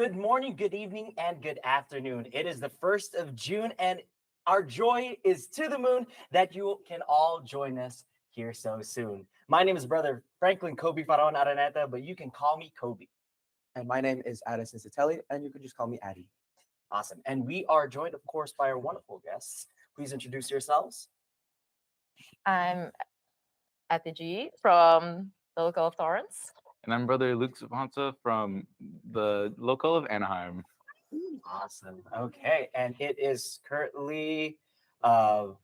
good morning, good evening, and good afternoon. It is the 1st of June, and our joy is to the moon that you can all join us here so soon. My name is Brother Franklin Kobe Faraon Araneta, but you can call me Kobe. And my name is Addison Satelli, and you can just call me Addie. Awesome. And we are joined, of course, by our wonderful guests. Please introduce yourselves. I'm Ate G from the local of Torrance. And I'm Brother Luke Zaponsa from the local of Anaheim. Awesome. Okay. And it is currently the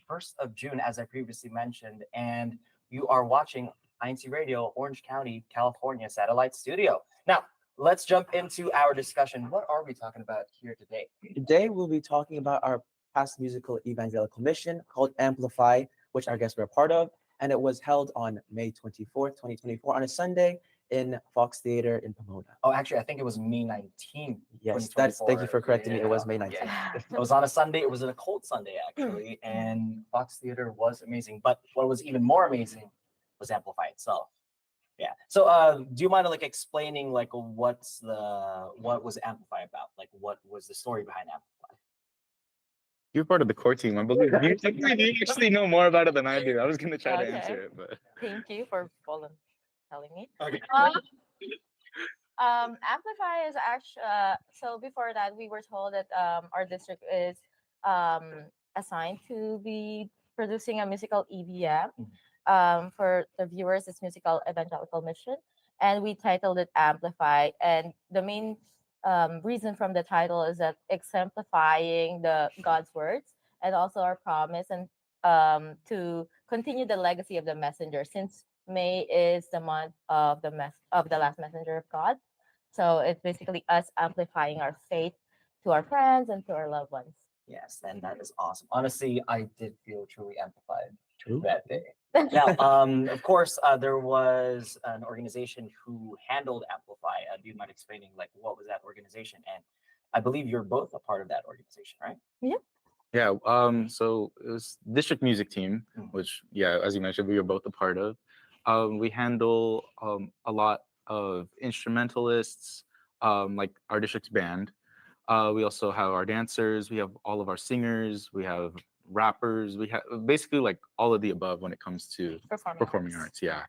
1st of June, as I previously mentioned, and you are watching INCRadio, Orange County, California Satellite Studio. Now, let's jump into our discussion. What are we talking about here today? Today, we'll be talking about our past musical evangelical mission called Amplify, which our guests were a part of. And it was held on May 24th, 2024, on a Sunday in Fox Theater in Pomona. Oh, actually, I think it was May 19th. Yes, thank you for correcting me. It was May 19th. Yeah. It was on a Sunday. It was a cold Sunday, actually. And Fox Theater was amazing. But what was even more amazing was Amplify itself. Yeah. So do you mind explaining what was Amplify about? Like, what was the story behind Amplify? You're part of the core team, I believe. You actually know more about it than I do. I was going to try to answer it, but Thank you for telling me. Okay. Amplify is actually so before that we were told that our district is assigned to be producing a musical EVM. For the viewers, it's musical evangelical mission, and we titled it Amplify. And the main reason from the title is that exemplifying the God's words and also our promise and to continue the legacy of the messenger, since May is the month of the last messenger of God. So it's basically us amplifying our faith to our friends and to our loved ones. Yes, and that is awesome. Honestly, I did feel truly amplified True. that day. Now, of course, there was an organization who handled Amplify. Do you mind explaining what was that organization? And I believe you're both a part of that organization, right? Yeah. yeah. So it was district music team, which, yeah, as you mentioned, we were both a part of. We handle a lot of instrumentalists, like our district's band. We also have our dancers. We have all of our singers. We have rappers. We have basically all of the above when it comes to performing arts. Yeah.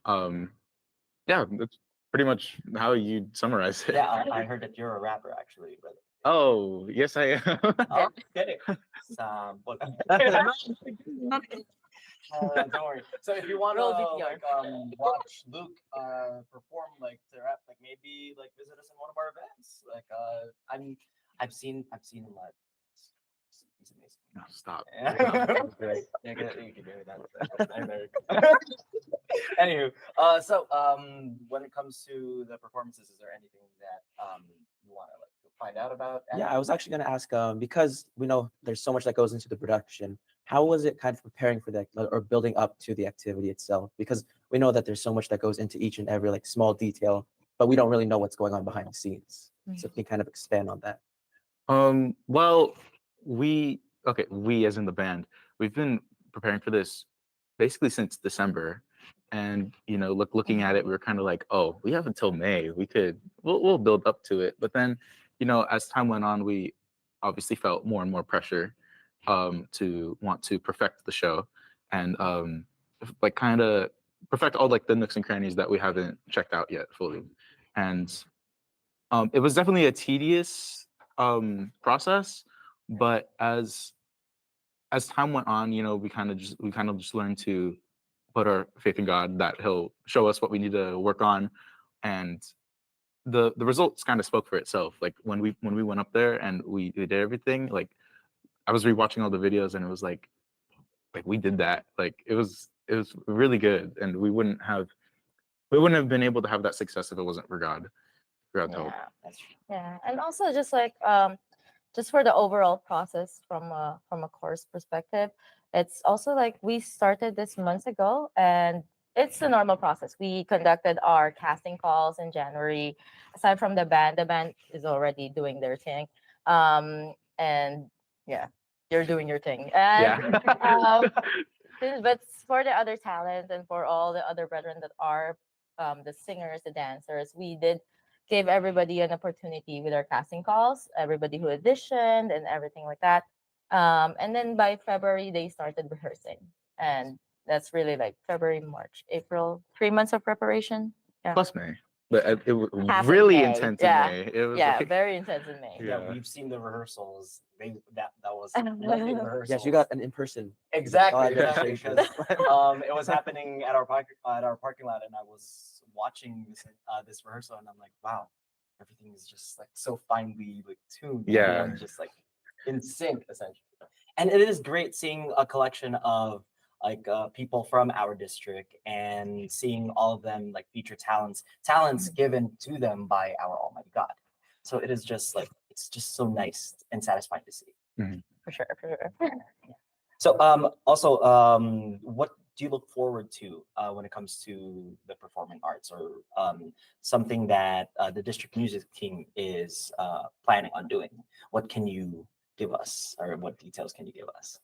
Yeah, that's pretty much how you summarize it. Yeah, I heard that you're a rapper, actually. But Oh, yes, I am. oh, kidding. Don't worry. So if you want to watch Luke perform to rap, maybe visit us in one of our events. I've seen him live. He's amazing. No, stop. Great. You can do that. Anywho, so when it comes to the performances, is there anything that you want to find out about? Yeah, I was actually going to ask, because we know there's so much that goes into the production, how was it kind of preparing for that or building up to the activity itself? Because we know that there's so much that goes into each and every small detail, but we don't really know what's going on behind the scenes. So can you kind of expand on that? Well, we as in the band, we've been preparing for this basically since December. And looking at it, we were kind of oh, we have until May. We'll build up to it. But then, as time went on, we obviously felt more and more pressure to want to perfect the show and kind of perfect all the nooks and crannies that we haven't checked out yet fully. And it was definitely a tedious process, but as time went on, we kind of just learned to put our faith in God that He'll show us what we need to work on, and the results kind of spoke for itself. When we went up there and we did everything, I was rewatching all the videos and it was like we did that. It was really good, and we wouldn't have been able to have that success if it wasn't for God. God's help. That's true. Yeah, and also just just for the overall process from a course perspective, it's also we started this months ago, and it's a normal process. We conducted our casting calls in January. Aside from the band is already doing their thing, and yeah, you're doing your thing. And but for the other talent and for all the other brethren that are the singers, the dancers, we did gave everybody an opportunity with our casting calls, everybody who auditioned and everything like that. And then by February they started rehearsing, and that's really like February, March, April, 3 months of preparation. Yeah. Plus May, but it was Half in really May, intense yeah. in May. It was Yeah, like, very intense in May. Yeah, Yeah. we've seen the rehearsals. That was lovely rehearsals. Yes, you got an in-person. exactly, Yeah. exactly. Demonstration. Because it was happening at our parking lot, and I was watching this rehearsal, and I'm like, wow, everything is just like so finely like tuned. Yeah. Everyone's just like in sync essentially. And it is great seeing a collection of like people from our district and seeing all of them like feature talents given to them by our Almighty God. So it is just like it's just so nice and satisfying to see. For sure, for sure. So also what do you look forward to when it comes to the performing arts, or something that the district music team is planning on doing? What can you give us, or what details can you give us?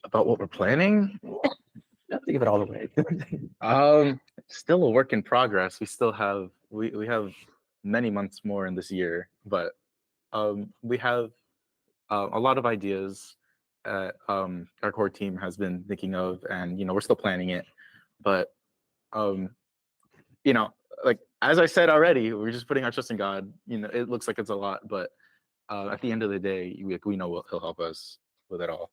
About what we're planning. You have to give it all away. Still a work in progress. We still have we have many months more in this year, but we have a lot of ideas our core team has been thinking of, and we're still planning it. But um, like as I said already, we're just putting our trust in God. It looks like it's a lot, but at the end of the day, we know He'll help us with it all.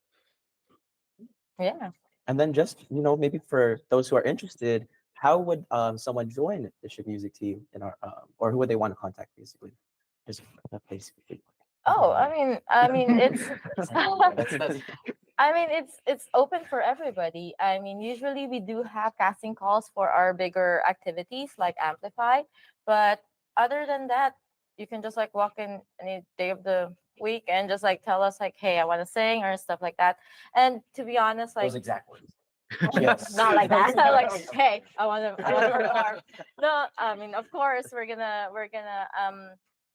Yeah. And then just, maybe for those who are interested, how would someone join the district music team in our, or who would they want to contact basically? Just basically. Oh, I mean, it's. That's I mean, it's open for everybody. I mean, usually we do have casting calls for our bigger activities like Amplify, but other than that, you can just like walk in any day of the week and just like tell us like, hey, I want to sing or stuff like that. And to be honest, like those exact words. Yes. not like that. Like, hey, I want to perform. No, I mean, of course, we're gonna.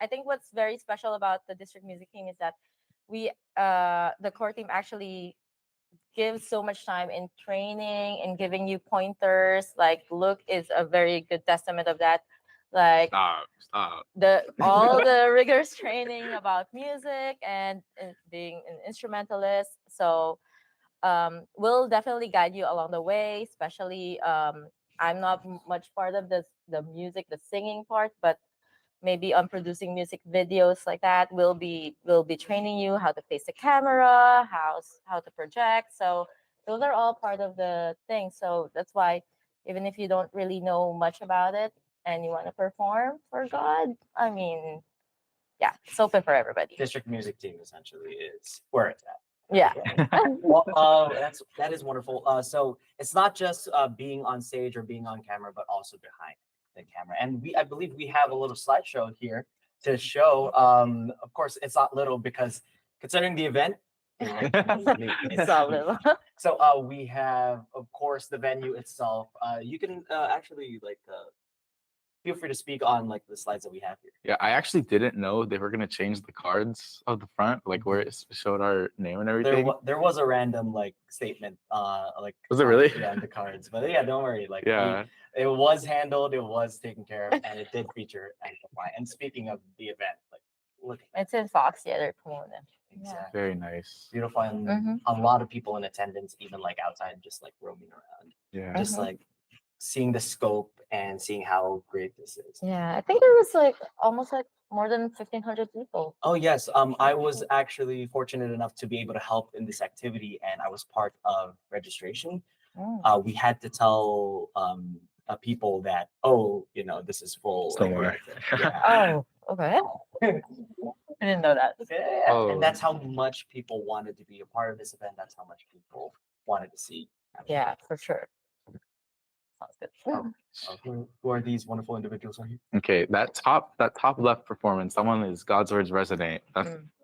I think what's very special about the district music team is that the core team actually gives so much time in training and giving you pointers. Like, look is a very good testament of that. Like Stop. all the rigorous training about music and being an instrumentalist. So we'll definitely guide you along the way, especially I'm not much part of the music, the singing part, but maybe on producing music videos like that, we'll be training you how to face the camera, how to project. So those are all part of the thing. So that's why even if you don't really know much about it and you want to perform for God, I mean, yeah, it's open for everybody. District music team essentially is where it's at. Yeah. Well, that is wonderful. So it's not just being on stage or being on camera, but also behind the camera. And I believe we have a little slideshow here to show. Of course, it's not little because considering the event, It's not little. So we have, of course, the venue itself. You can actually feel free to speak on like the slides that we have here. Yeah, I actually didn't know they were gonna change the cards of the front, like where it showed our name and everything. There was a random like statement, Was it really? Yeah, on the cards, but yeah, don't worry. Like, Yeah. it was handled, it was taken care of, and it did feature Amplify. And speaking of the event, like, look, It's in Fox Theater, Pomona. exactly Very nice. beautiful, and Mhm. a lot of people in attendance, even like outside, just like roaming around, Yeah. just Mhm. like seeing the scope and seeing how great this is. Yeah, I think there was like almost like more than 1,500 people. Oh yes, I was actually fortunate enough to be able to help in this activity, and I was part of registration. Mm. We had to tell people that, oh, this is full. Still like, we more. have to- yeah. Oh, okay. I didn't know that. Yeah, Oh. and that's how much people wanted to be a part of this event. That's how much people wanted to see. Yeah, for sure. Sounds good. Who are these wonderful individuals right here? Okay, that top left performance, that one is God's Words Resonate.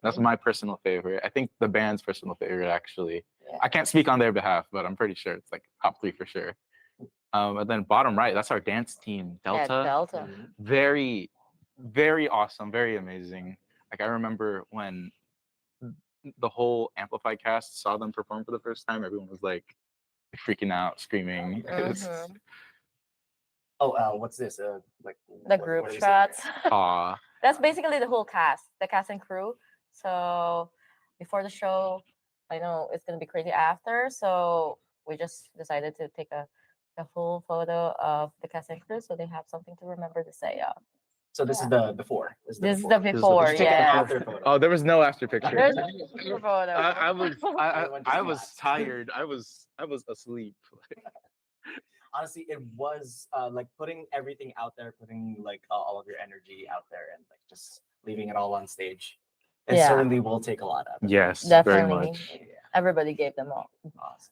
That's my personal favorite. I think the band's personal favorite actually. Yeah. I can't speak on their behalf, but I'm pretty sure it's like top 3 for sure. And then bottom right, that's our dance team, Delta. Yeah, Delta. Mhm. Very, very awesome, very amazing. Like I remember when the whole Amplify cast saw them perform for the first time, everyone was like freaking out, screaming. It was- Mhm. Oh, what's this? Like The what group are we saying shots. here? Aw. that's basically the whole cast and crew. So before the show, I know it's gonna be crazy after. So we just decided to take a full photo of the cast and crew, so they have something to remember to say. So this is the before. This is the This is before. the before, Take an yeah. after photo. Oh, there was no after picture. There's no before photo. Everyone just I was laughed. tired. I was asleep. Honestly, it was like putting everything out there, putting like all of your energy out there, and like just leaving it all on stage. It Yeah. certainly will take a lot out of it. Yes, very Definitely. much. Yeah. Everybody gave them all. Awesome.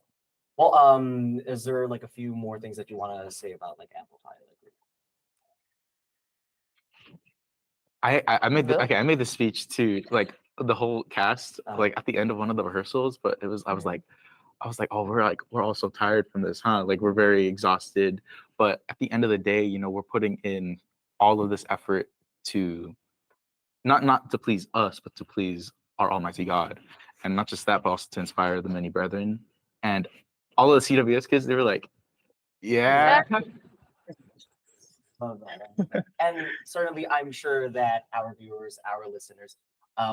Well, is there like a few more things that you want to say about like Amplify? I made the, Bill? okay. I made the speech to like the whole cast like at the end of one of the rehearsals, but it was I was like, oh, we're all so tired from this, huh? Like we're very exhausted. But at the end of the day, you know, we're putting in all of this effort to not to please us, but to please our Almighty God, and not just that, but also to inspire the many brethren. And all of the CWS kids, they were like, yeah. Love that. And certainly, I'm sure that our viewers, our listeners,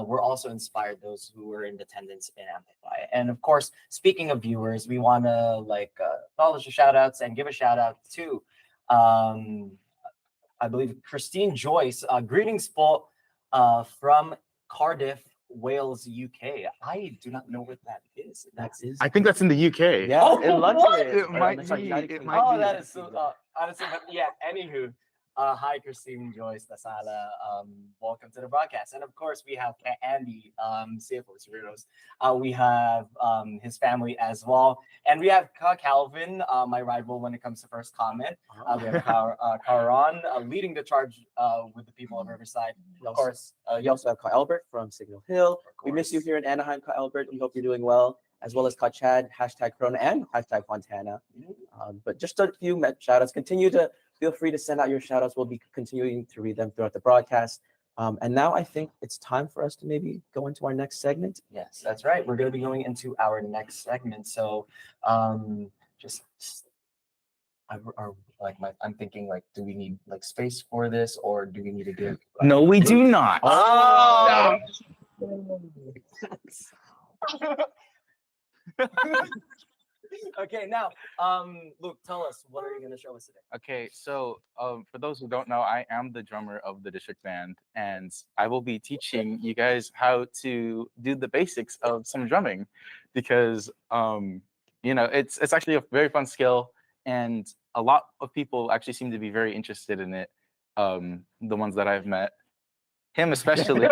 were also inspired. Those who were in attendance in Amplify. And of course, speaking of viewers, we want to like acknowledge the shout outs and give a shout out to, I believe, Christine Joyce. Greetings, Paul, from Cardiff, Wales, UK. I do not know what that is. I think that's in the UK. Yeah, Oh, in London. what? It Or, might sorry, be, United it Kingdom. might Oh, be. that is so honestly, but yeah, anywho. Hi, Christine Joyce Lasala. Welcome to the broadcast. And of course, we have Andy, CFO Cerritos. We have his family as well. And we have Calvin, my rival when it comes to first comment. We have Karan leading the charge with the people of Riverside. Of course, We also have Ka Albert from Signal Hill. We miss you here in Anaheim, Ka Albert. We hope you're doing well, as well as Ka Chad, hashtag Corona, and hashtag Fontana. But just a few shout outs. Continue to feel free to send out your shout outs. We'll be continuing to read them throughout the broadcast. And now I think it's time for us to maybe go into our next segment. Yes, that's right. We're going to be going into our next segment. So just I'm thinking like, do we need like space for this, or do we need to give? No, we do not. Oh. Okay, now, Luke, tell us, what are you going to show us today? Okay, so for those who don't know, I am the drummer of the district band, and I will be teaching you guys how to do the basics of some drumming, because you know, it's actually a very fun skill, and a lot of people actually seem to be very interested in it. The ones that I've met, him especially,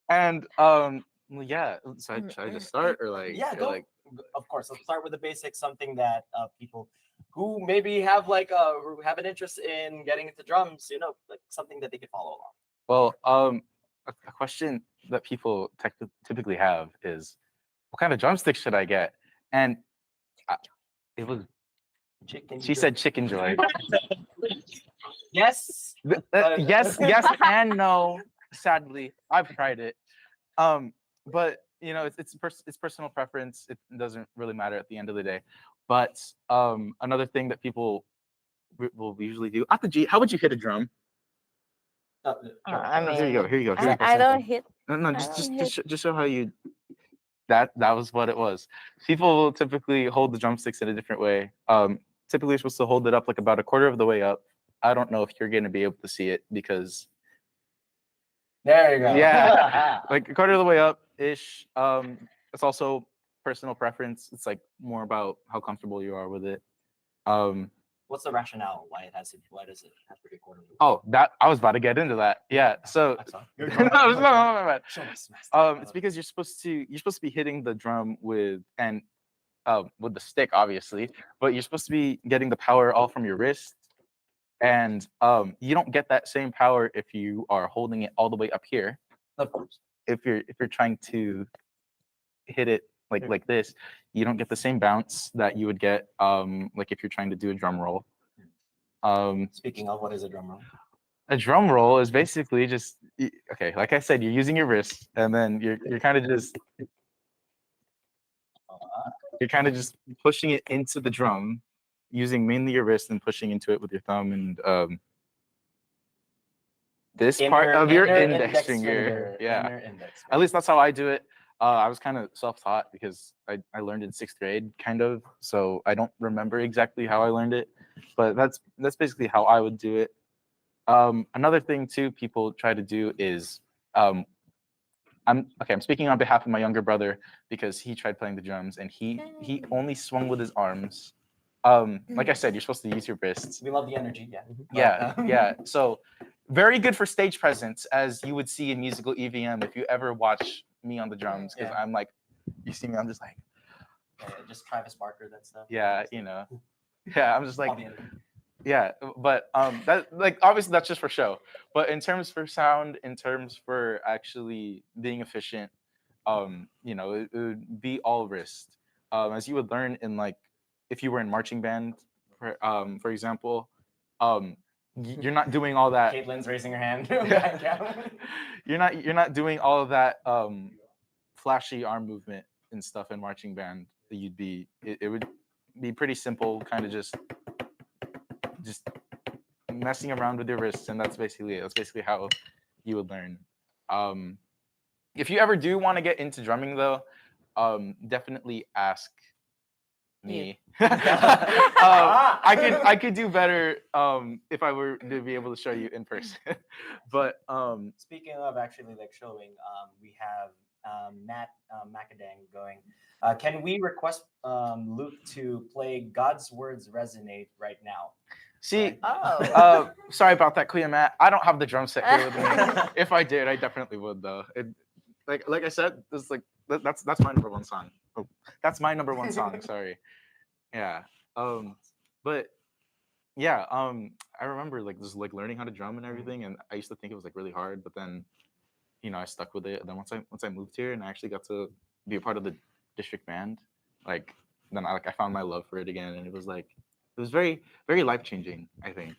and well, yeah. So should I just start or like? Yeah, or, go. like, Of course, let's start with the basics. Something that people who maybe have like who have an interest in getting into drums, you know, like something that they could follow along. well, a question that people typically have is, what kind of drumsticks should I get? And it was Chicken she joy. said chicken joy. Yes. Yes, yes, and no. Sadly, I've tried it. But you know, it's personal preference. It doesn't really matter at the end of the day. But another thing that people will usually do at the G. How would you hit a drum? I Oh, here you go. mean, Here you go. I don't hit. No, I just don't just show how you. That was what it was. People will typically hold the drumsticks in a different way. Typically, you're supposed to hold it up like about a quarter of the way up. I don't know if you're going to be able to see it because. There you go. Yeah, like a quarter of the way up ish. It's also personal preference. It's like more about how comfortable you are with it. What's the rationale? Why does it have to be quarterly? Oh, that I was about to get into that. Yeah. So I'm sorry. no, my bad. Show us, master. It's because you're supposed to be hitting the drum with the stick, obviously, but you're supposed to be getting the power all from your wrist, and you don't get that same power if you are holding it all the way up here. Of course. If you're trying to hit it like this, you don't get the same bounce that you would get like if you're trying to do a drum roll. Speaking of, what is a drum roll? A drum roll is basically just okay. Like I said, you're using your wrist, and then you're kind of just pushing it into the drum, using mainly your wrist and pushing into it with your thumb and this part of your inner index finger. Yeah. Inner index At least that's how I do it. I was kind of self-taught because I learned in 6th grade, kind of. So I don't remember exactly how I learned it, but that's basically how I would do it. Another thing too, people try to do is, I'm speaking on behalf of my younger brother because he tried playing the drums and he only swung with his arms. Like I said, you're supposed to use your wrists. We love the energy, yeah. Yeah, But, yeah. So very good for stage presence, as you would see in musical EVM if you ever watch me on the drums, because Yeah. I'm like, you see me, I'm just like, just Travis Barker, that stuff. yeah, yeah, I'm just like, All the energy. yeah. But that, like, obviously that's just for show. But in terms for sound, in terms for actually being efficient, it would be all wrist. As you would learn in, like, if you were in marching band, for example, you're not doing all that. Caitlin's raising her hand. You're not doing all of that flashy arm movement and stuff in marching band. It would be pretty simple, kind of just messing around with your wrists, and that's basically it. That's basically how you would learn. If you ever do want to get into drumming, though, definitely ask me. I could do better if I were to be able to show you in person. But speaking of actually like showing, we have Matt Macadang going. Can we request Luke to play God's Words Resonate right now? See, Oh. sorry about that, Kuya Matt. I don't have the drum set here with me. If I did, I definitely would, though. Like I said, this that's my number one song. Oh, that's my number one song. Sorry. Yeah. But yeah. I remember like just like learning how to drum and everything, and I used to think it was like really hard, but then, I stuck with it. And then once I moved here and I actually got to be a part of the district band, like then I found my love for it again, and it was very, very life changing, I think,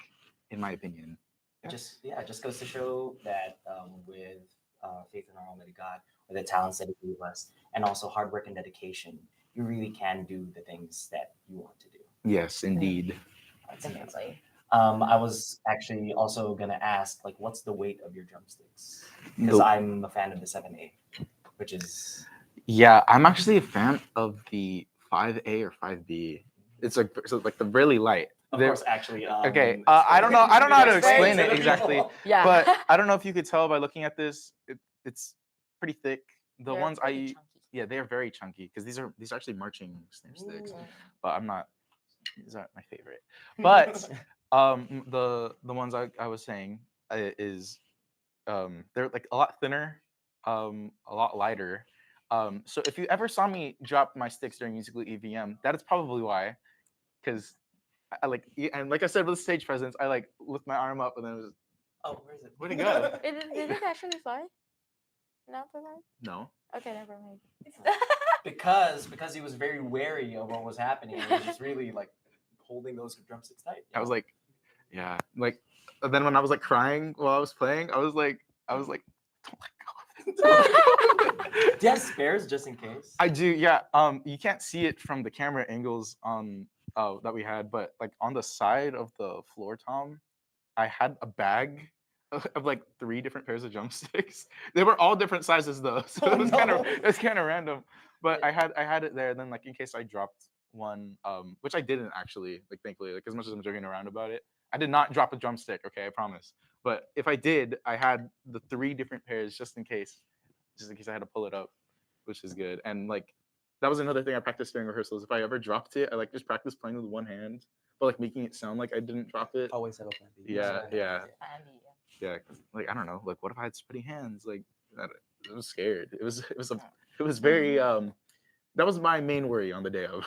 in my opinion. It just goes to show that with faith in our Almighty God, with the talents that He gave us, and also hard work and dedication, you really can do the things that you want to do. Yes, indeed. Definitely. I was actually also gonna ask, like, what's the weight of your drumsticks? Because I'm a fan of the 7A, which is. Yeah, I'm actually a fan of the 5A or 5B. It's like the really light. Of course, actually. Okay, I don't know how to explain it exactly. Yeah. But I don't know if you could tell by looking at this. It's pretty thick. The They're ones pretty chunky. yeah, they are very chunky because these are actually marching snare sticks. But I'm not. These aren't my favorite. But the ones I was saying is they're like a lot thinner, a lot lighter. So if you ever saw me drop my sticks during musical EVM, that is probably why. Because I like, and like I said with the stage presence, I like lift my arm up and then it was. Oh, where is it? Where'd it go? Did it actually fly? Not fly? No. Okay, never mind. because he was very wary of what was happening. He was just really like holding those drumsticks tight. I was like, yeah, like. And then when I was like crying while I was playing, I was like, don't let go. Do you have spares just in case? I do, yeah. You can't see it from the camera angles that we had, but like on the side of the floor tom, I had a bag of like 3 different pairs of drumsticks. They were all different sizes though, so it was kind of random. But I had it there. Then like in case I dropped one, which I didn't actually, like thankfully, like as much as I'm joking around about it, I did not drop a drumstick. Okay, I promise. But if I did, I had the 3 different pairs just in case I had to pull it up, which is good. And like that was another thing I practiced during rehearsals. If I ever dropped it, I like just practice playing with one hand, but like making it sound like I didn't drop it. Always have a plan B. Yeah. Like I don't know. Like what if I had sweaty hands? Like I was scared. It was very that was my main worry on the day of.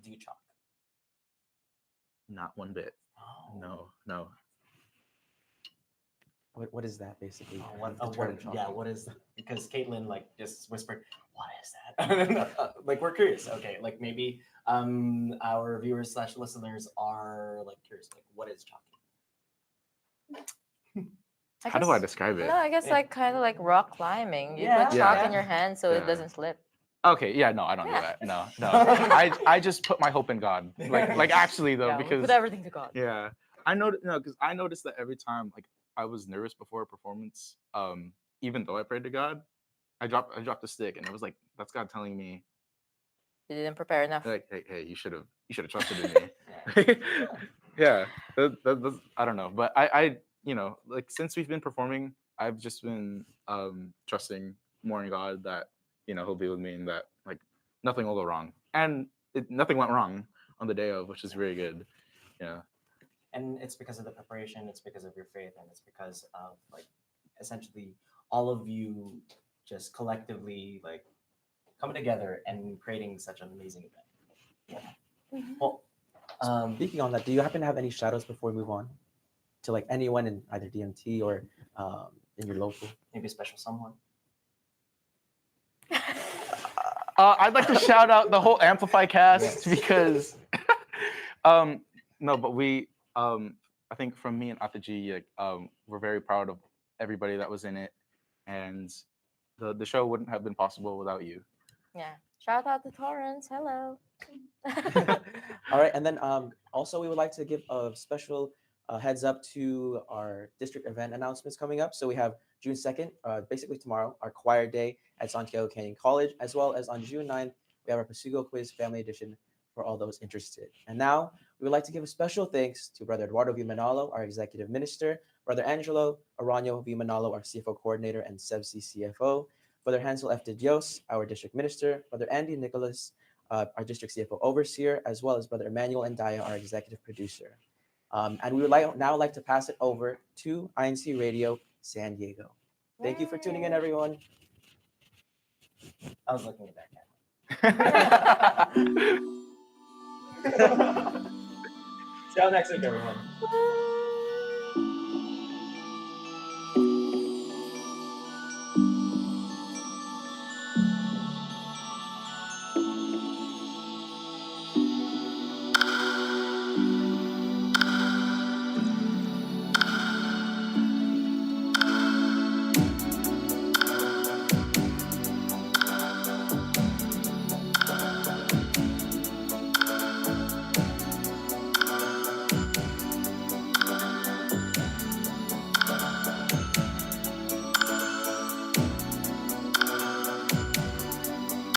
Do you chalk? Not one bit. Oh. No. What is that basically? What is that? Because Caitlin like just whispered, "What is that?" Like we're curious. Okay, like maybe our viewers / listeners are like curious. Like, what is chalking? How do I describe it? No, I guess like kind of like rock climbing. You Yeah. put chalk Yeah. in your hand so it doesn't slip. Okay, yeah, no, I don't do that. No. I just put my hope in God. Like actually though, Yeah, we because put everything to God. yeah, I know because I noticed that every time like I was nervous before a performance. Even though I prayed to God, I dropped the stick, and it was like that's God telling me, You didn't prepare enough. like, hey, you should have trusted in me. Yeah, I don't know, but I like since we've been performing, I've just been trusting more in God that He'll be with me and that like nothing will go wrong, and nothing went wrong on the day of, which is very good. Yeah. And it's because of the preparation, it's because of your faith, and it's because of like essentially all of you just collectively like coming together and creating such an amazing event. Mhm. Well, Speaking on that, do you happen to have any shout outs before we move on to like anyone in either DMT or in your local? maybe a special someone. I'd like to shout out the whole Amplify cast Yes. because, no, but we, I think from me and Ataji, like, we're very proud of everybody that was in it, and the show wouldn't have been possible without you. Yeah. Shout out to Torrance. Hello. All right, and then also we would like to give a special heads up to our district event announcements coming up. So we have June 2nd, basically tomorrow, our choir day at Santiago Canyon College, as well as on June 9th, we have our Pasugo Quiz Family Edition for all those interested. And now we would like to give a special thanks to Brother Eduardo V. Manalo, our Executive Minister, Brother Angelo Aranio V. Manalo, our CFO Coordinator and CEBSI CFO, Brother Hansel F. De Dios, our District Minister, Brother Andy Nicholas, our District CFO Overseer, as well as Brother Emmanuel Ndaya, our Executive Producer. And we would now like to pass it over to INCRadio San Diego. Thank you for tuning in, Yay. everyone. I was looking at that camera. See you next week, everyone. Woo.